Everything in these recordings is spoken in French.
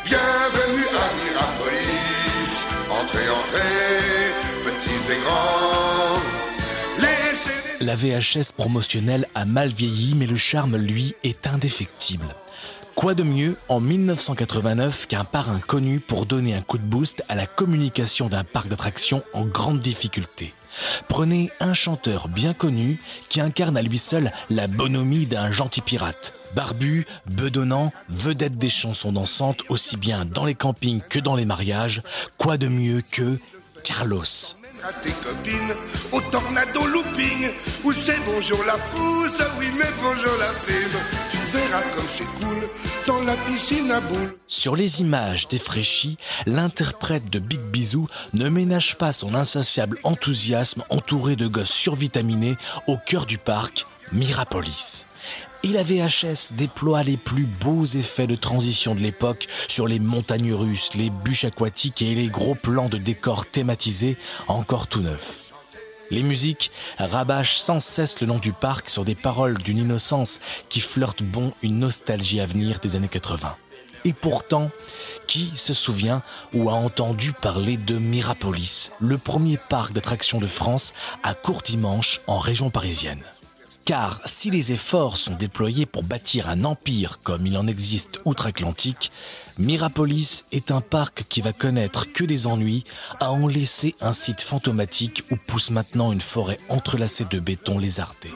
Bienvenue à Mirapolis. Entrez, entrez, petits et grands. La VHS promotionnelle a mal vieilli, mais le charme, lui, est indéfectible. Quoi de mieux en 1989 qu'un parrain connu pour donner un coup de boost à la communication d'un parc d'attractions en grande difficulté. Prenez un chanteur bien connu qui incarne à lui seul la bonhomie d'un gentil pirate. Barbu, bedonnant, vedette des chansons dansantes aussi bien dans les campings que dans les mariages. Quoi de mieux que Carlos. À tes copines, au tornado looping, où c'est bonjour la frousse, oui mais bonjour la prime. Tu verras comme c'est cool, dans la piscine à boules. Sur les images défraîchies, l'interprète de Big Bisou ne ménage pas son insatiable enthousiasme entouré de gosses survitaminés au cœur du parc, Mirapolis. Et la VHS déploie les plus beaux effets de transition de l'époque sur les montagnes russes, les bûches aquatiques et les gros plans de décors thématisés encore tout neufs. Les musiques rabâchent sans cesse le nom du parc sur des paroles d'une innocence qui flirte bon une nostalgie à venir des années 80. Et pourtant, qui se souvient ou a entendu parler de Mirapolis, le premier parc d'attractions de France à Courdimanche en région parisienne? Car si les efforts sont déployés pour bâtir un empire comme il en existe outre-Atlantique, Mirapolis est un parc qui va connaître que des ennuis à en laisser un site fantomatique où pousse maintenant une forêt entrelacée de béton lézardé.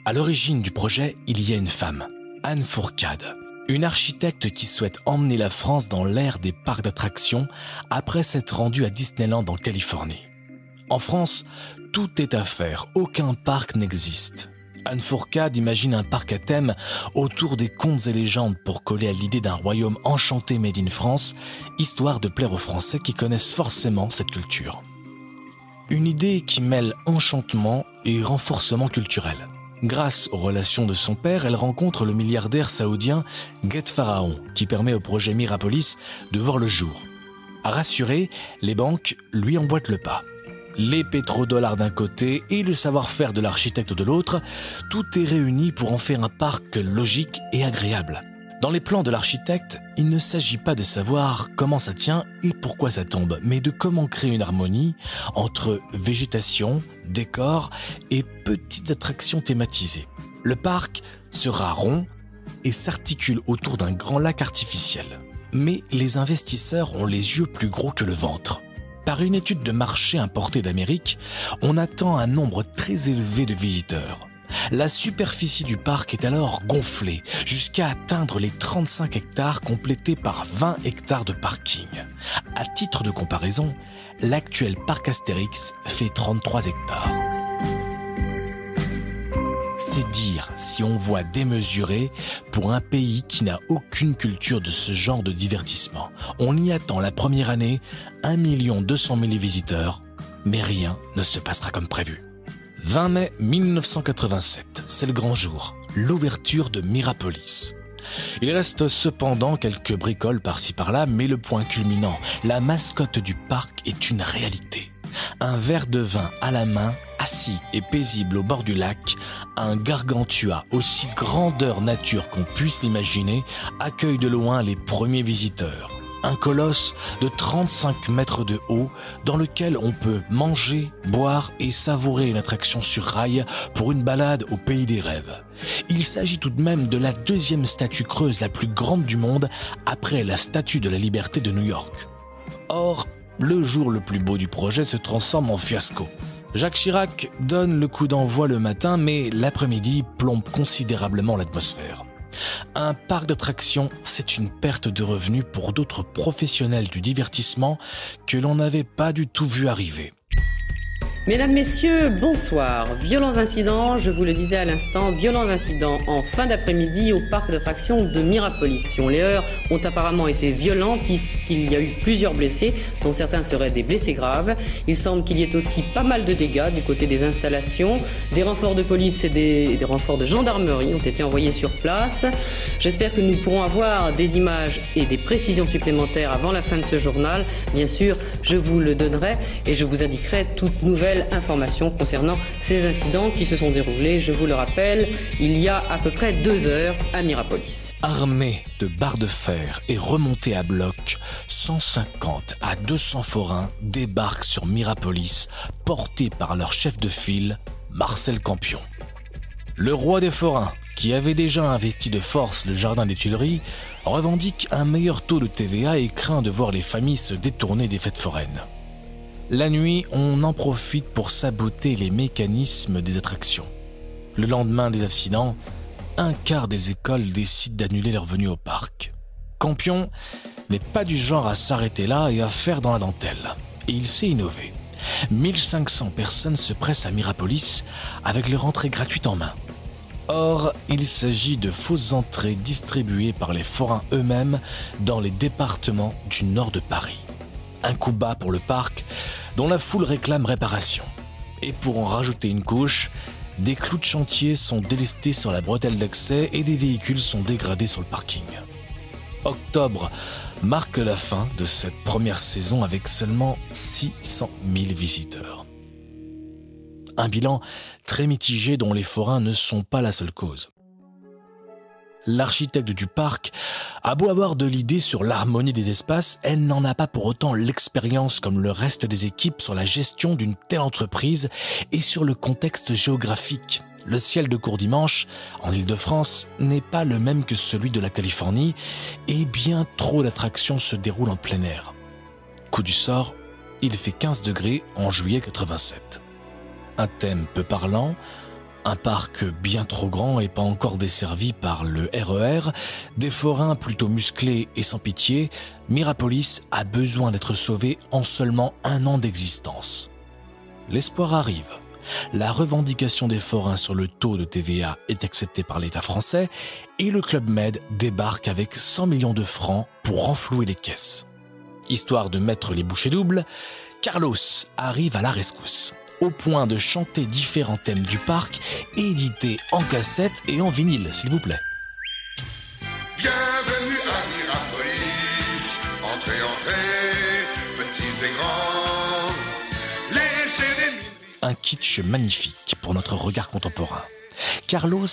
À l'origine du projet, il y a une femme, Anne Fourcade. Une architecte qui souhaite emmener la France dans l'ère des parcs d'attractions après s'être rendue à Disneyland en Californie. En France, tout est à faire, aucun parc n'existe. Anne Fourcade imagine un parc à thème autour des contes et légendes pour coller à l'idée d'un royaume enchanté made in France, histoire de plaire aux Français qui connaissent forcément cette culture. Une idée qui mêle enchantement et renforcement culturel. Grâce aux relations de son père, elle rencontre le milliardaire saoudien Ghet Pharaon, qui permet au projet Mirapolis de voir le jour. Rassuré, les banques lui emboîtent le pas. Les pétrodollars d'un côté et le savoir-faire de l'architecte de l'autre, tout est réuni pour en faire un parc logique et agréable. Dans les plans de l'architecte, il ne s'agit pas de savoir comment ça tient et pourquoi ça tombe, mais de comment créer une harmonie entre végétation, décor et petites attractions thématisées. Le parc sera rond et s'articule autour d'un grand lac artificiel. Mais les investisseurs ont les yeux plus gros que le ventre. Par une étude de marché importée d'Amérique, on attend un nombre très élevé de visiteurs. La superficie du parc est alors gonflée jusqu'à atteindre les 35 hectares complétés par 20 hectares de parking. À titre de comparaison, l'actuel parc Astérix fait 33 hectares. C'est dire si on voit démesuré pour un pays qui n'a aucune culture de ce genre de divertissement. On y attend la première année 1 200 000 visiteurs, mais rien ne se passera comme prévu. 20 mai 1987, c'est le grand jour, l'ouverture de Mirapolis. Il reste cependant quelques bricoles par-ci par-là, mais le point culminant, la mascotte du parc est une réalité. Un verre de vin à la main, assis et paisible au bord du lac, un gargantua aussi grandeur nature qu'on puisse l'imaginer accueille de loin les premiers visiteurs. Un colosse de 35 mètres de haut dans lequel on peut manger, boire et savourer une attraction sur rail pour une balade au pays des rêves. Il s'agit tout de même de la deuxième statue creuse la plus grande du monde après la Statue de la Liberté de New York. Or, le jour le plus beau du projet se transforme en fiasco. Jacques Chirac donne le coup d'envoi le matin, mais l'après-midi plombe considérablement l'atmosphère. Un parc d'attractions, c'est une perte de revenus pour d'autres professionnels du divertissement que l'on n'avait pas du tout vu arriver. Mesdames, Messieurs, bonsoir. Violents incidents, je vous le disais à l'instant, violents incidents en fin d'après-midi au parc d'attractions de Mirapolis. Les heurts ont apparemment été violents puisqu'il y a eu plusieurs blessés, dont certains seraient des blessés graves. Il semble qu'il y ait aussi pas mal de dégâts du côté des installations. Des renforts de police et des renforts de gendarmerie ont été envoyés sur place. J'espère que nous pourrons avoir des images et des précisions supplémentaires avant la fin de ce journal. Bien sûr, je vous le donnerai et je vous indiquerai toute nouvelle information concernant ces incidents qui se sont déroulés, je vous le rappelle, il y a à peu près 2 heures à Mirapolis. Armés de barres de fer et remontés à bloc, 150 à 200 forains débarquent sur Mirapolis, portés par leur chef de file, Marcel Campion. Le roi des forains, qui avait déjà investi de force le jardin des Tuileries, revendique un meilleur taux de TVA et craint de voir les familles se détourner des fêtes foraines. La nuit, on en profite pour saboter les mécanismes des attractions. Le lendemain des incidents, un quart des écoles décident d'annuler leur venue au parc. Campion n'est pas du genre à s'arrêter là et à faire dans la dentelle. Et il sait innover. 1500 personnes se pressent à Mirapolis avec leur entrée gratuite en main. Or, il s'agit de fausses entrées distribuées par les forains eux-mêmes dans les départements du nord de Paris. Un coup bas pour le parc, dont la foule réclame réparation. Et pour en rajouter une couche, des clous de chantier sont délestés sur la bretelle d'accès et des véhicules sont dégradés sur le parking. Octobre marque la fin de cette première saison avec seulement 600 000 visiteurs. Un bilan très mitigé dont les forains ne sont pas la seule cause. L'architecte du parc a beau avoir de l'idée sur l'harmonie des espaces, elle n'en a pas pour autant l'expérience comme le reste des équipes sur la gestion d'une telle entreprise et sur le contexte géographique. Le ciel de Courdimanche, en Île-de-France, n'est pas le même que celui de la Californie et bien trop d'attractions se déroulent en plein air. Coup du sort, il fait 15 degrés en juillet 87. Un thème peu parlant, un parc bien trop grand et pas encore desservi par le RER, des forains plutôt musclés et sans pitié, Mirapolis a besoin d'être sauvé en seulement 1 an d'existence. L'espoir arrive. La revendication des forains sur le taux de TVA est acceptée par l'État français et le Club Med débarque avec 100 millions de francs pour renflouer les caisses. Histoire de mettre les bouchées doubles, Carlos arrive à la rescousse, au point de chanter différents thèmes du parc, édités en cassette et en vinyle, s'il vous plaît. Bienvenue à Mirapolis, entrez, entrez, petits et grands, laissez les mineries. Un kitsch magnifique pour notre regard contemporain. Carlos,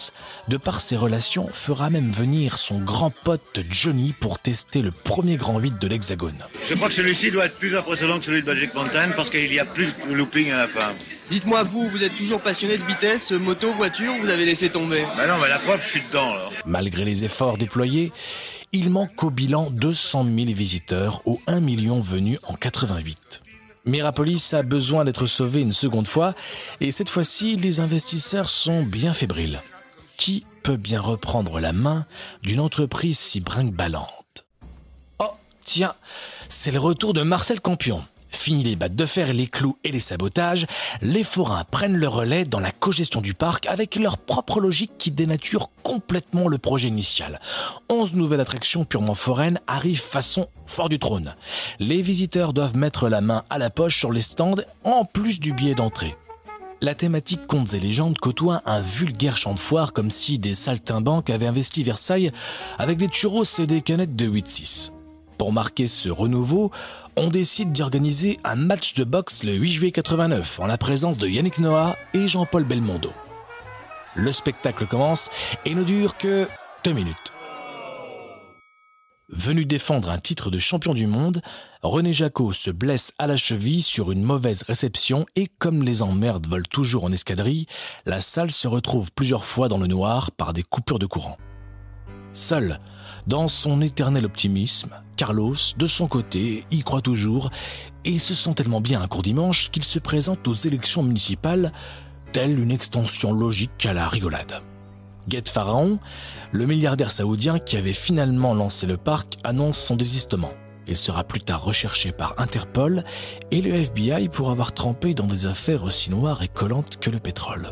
de par ses relations, fera même venir son grand pote Johnny pour tester le premier grand 8 de l'Hexagone. Je crois que celui-ci doit être plus impressionnant que celui de Magic Mountain parce qu'il y a plus de looping à la fin. Dites-moi, vous êtes toujours passionné de vitesse, moto, voiture, vous avez laissé tomber? Bah non, mais la preuve, je suis dedans alors. Malgré les efforts déployés, il manque au bilan 200 000 visiteurs aux 1 million venus en 88. Mirapolis a besoin d'être sauvé une seconde fois et cette fois-ci, les investisseurs sont bien fébriles. Qui peut bien reprendre la main d'une entreprise si brinque-ballante? Oh, tiens, c'est le retour de Marcel Campion. Fini les battes de fer, les clous et les sabotages, les forains prennent le relais dans la cogestion du parc avec leur propre logique qui dénature complètement le projet initial. 11 nouvelles attractions purement foraines arrivent façon Fort du Trône. Les visiteurs doivent mettre la main à la poche sur les stands en plus du billet d'entrée. La thématique contes et légendes côtoie un vulgaire champ de foire comme si des saltimbanques avaient investi Versailles avec des churros et des canettes de 8-6. Pour marquer ce renouveau, on décide d'organiser un match de boxe le 8 juillet 89 en la présence de Yannick Noah et Jean-Paul Belmondo. Le spectacle commence et ne dure que 2 minutes. Venu défendre un titre de champion du monde, René Jacot se blesse à la cheville sur une mauvaise réception et comme les emmerdes volent toujours en escadrille, la salle se retrouve plusieurs fois dans le noir par des coupures de courant. Seul, dans son éternel optimisme, Carlos, de son côté, y croit toujours et se sent tellement bien un courdimanche qu'il se présente aux élections municipales, telle une extension logique à la rigolade. Guet Pharaon, le milliardaire saoudien qui avait finalement lancé le parc, annonce son désistement. Il sera plus tard recherché par Interpol et le FBI pour avoir trempé dans des affaires aussi noires et collantes que le pétrole.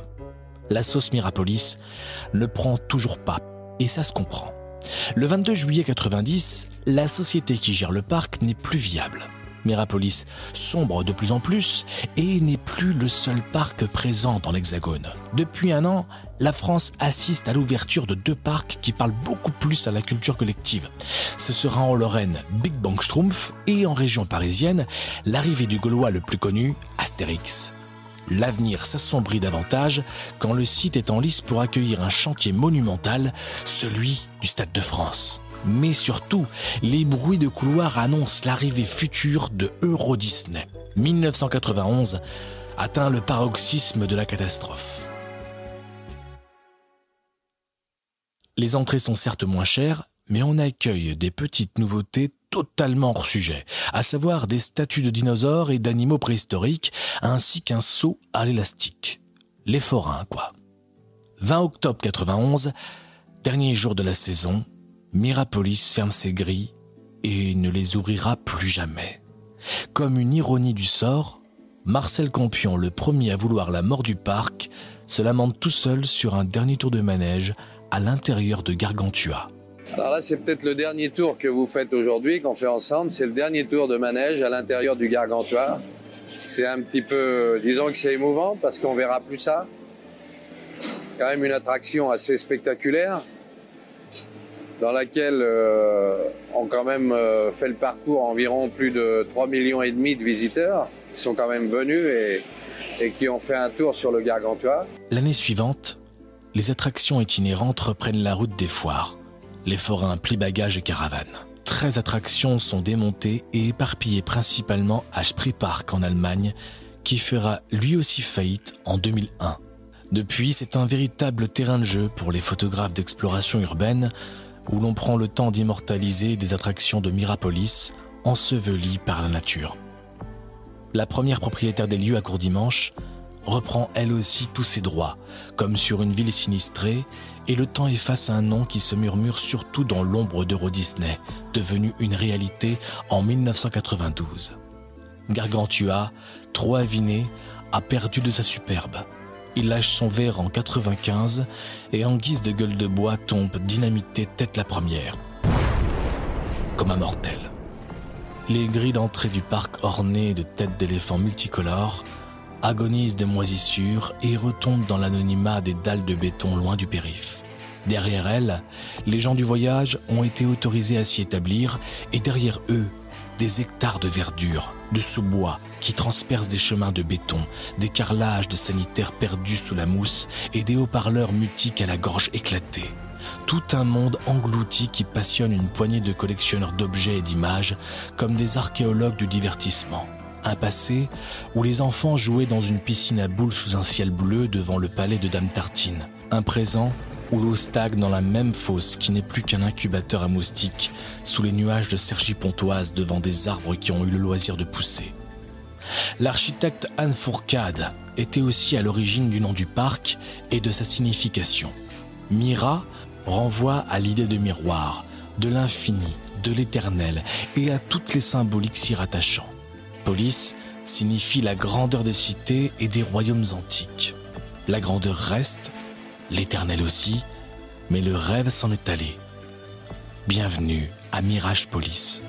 La sauce Mirapolis ne prend toujours pas, et ça se comprend. Le 22 juillet 90, la société qui gère le parc n'est plus viable. Mirapolis sombre de plus en plus et n'est plus le seul parc présent dans l'Hexagone. Depuis un an, la France assiste à l'ouverture de 2 parcs qui parlent beaucoup plus à la culture collective. Ce sera en Lorraine, Big Bang Schtroumpf, et en région parisienne, l'arrivée du Gaulois le plus connu, Astérix. L'avenir s'assombrit davantage quand le site est en lice pour accueillir un chantier monumental, celui du Stade de France. Mais surtout, les bruits de couloir annoncent l'arrivée future de Euro Disney. 1991 atteint le paroxysme de la catastrophe. Les entrées sont certes moins chères, mais on accueille des petites nouveautés totalement hors sujet, à savoir des statues de dinosaures et d'animaux préhistoriques, ainsi qu'un saut à l'élastique. Les forains, quoi. 20 octobre 91, dernier jour de la saison, Mirapolis ferme ses grilles et ne les ouvrira plus jamais. Comme une ironie du sort, Marcel Campion, le premier à vouloir la mort du parc, se lamente tout seul sur un dernier tour de manège à l'intérieur de Gargantua. Alors là, c'est peut-être le dernier tour que vous faites aujourd'hui, qu'on fait ensemble. C'est le dernier tour de manège à l'intérieur du Gargantua. C'est un petit peu, disons que c'est émouvant parce qu'on verra plus ça. Quand même une attraction assez spectaculaire dans laquelle on quand même fait le parcours environ plus de 3,5 millions de visiteurs qui sont quand même venus et qui ont fait un tour sur le Gargantua. L'année suivante, les attractions itinérantes reprennent la route des foires. Les forains plient bagages et caravanes. 13 attractions sont démontées et éparpillées principalement à Spreepark en Allemagne, qui fera lui aussi faillite en 2001. Depuis, c'est un véritable terrain de jeu pour les photographes d'exploration urbaine, où l'on prend le temps d'immortaliser des attractions de Mirapolis ensevelies par la nature. La première propriétaire des lieux à Courdimanche reprend elle aussi tous ses droits, comme sur une ville sinistrée, et le temps efface un nom qui se murmure surtout dans l'ombre d'Euro Disney, devenu une réalité en 1992. Gargantua, trop aviné, a perdu de sa superbe. Il lâche son verre en 95 et en guise de gueule de bois tombe dynamité tête la première, comme un mortel. Les grilles d'entrée du parc ornées de têtes d'éléphants multicolores agonisent de moisissures et retombent dans l'anonymat des dalles de béton loin du périph'. Derrière elles, les gens du voyage ont été autorisés à s'y établir et derrière eux, des hectares de verdure, de sous-bois qui transpercent des chemins de béton, des carrelages de sanitaires perdus sous la mousse et des haut-parleurs mutiques à la gorge éclatée. Tout un monde englouti qui passionne une poignée de collectionneurs d'objets et d'images comme des archéologues du divertissement. Un passé où les enfants jouaient dans une piscine à boules sous un ciel bleu devant le palais de Dame Tartine. Un présent où l'eau stagne dans la même fosse qui n'est plus qu'un incubateur à moustiques sous les nuages de Cergy-Pontoise devant des arbres qui ont eu le loisir de pousser. L'architecte Anne Fourcade était aussi à l'origine du nom du parc et de sa signification. Mira renvoie à l'idée de miroir, de l'infini, de l'éternel et à toutes les symboliques s'y rattachant. Polis signifie la grandeur des cités et des royaumes antiques. La grandeur reste, l'éternel aussi, mais le rêve s'en est allé. Bienvenue à Mirage Polis.